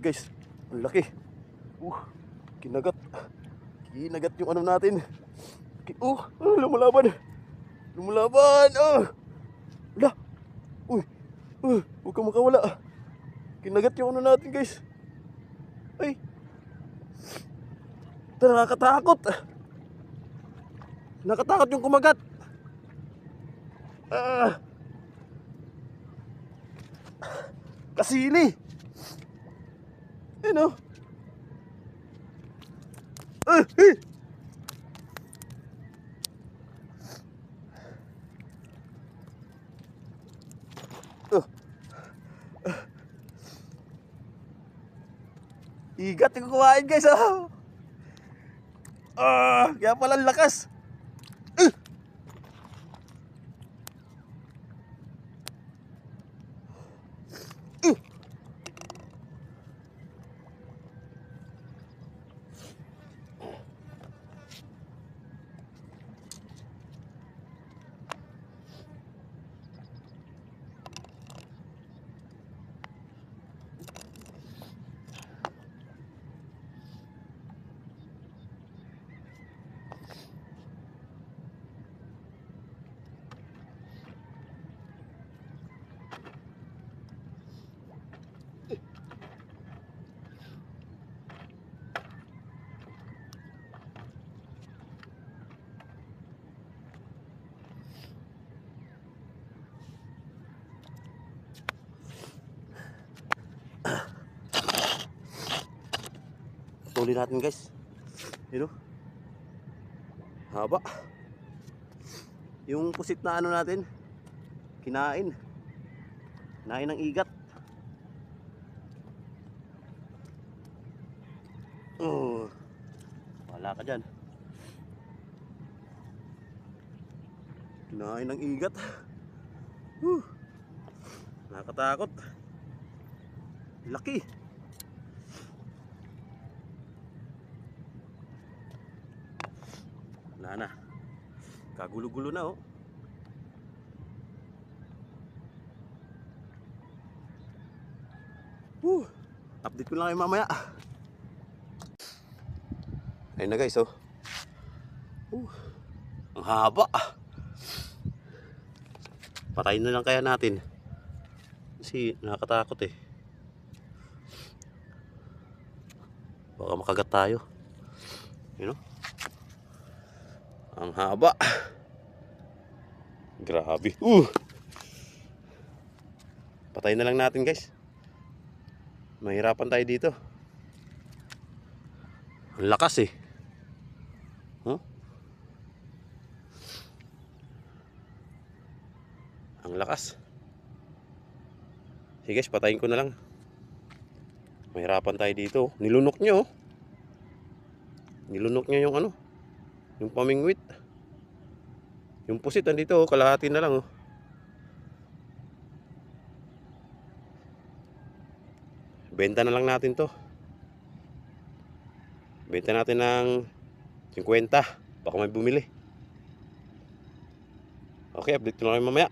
guys. Ang laki. Kinagat. Kinagat yung ano natin. Lumalaban. Lumalaban. Wala. Huwag kang makawala. Kinagat yung ano natin guys. Ay. Ito, nakakatakot. Nakatakot yung kumagat. Kasili. Ano? Igat yung kumain guys. Kaya pala ang lakas. Huli natin guys. Yun o. Haba. Yung pusit na ano natin, kinain. Kinain ng igat. Wala ka dyan. Kinain ng igat. Nakakatakot. Laki. Wala na. Kagulo-gulo na oh. Update ko lang kayo mamaya. Ayun na guys oh. Ang haba. Patayin na lang kaya natin. Kasi nakakatakot eh. Baka makagat tayo. You know? Ang haba. Grabe. Patayin na lang natin guys. Mahirapan tayo dito. Ang lakas eh. Ang lakas. Sige guys, patayin ko na lang. Mahirapan tayo dito. Nilunok nyo. Nilunok nyo yung ano, yung pamingwit. Yung pusit andito oh, kalahati na lang oh. Benta na lang natin to. Benta natin ng 50. Baka may bumili. Okay, update ko na kayo mamaya.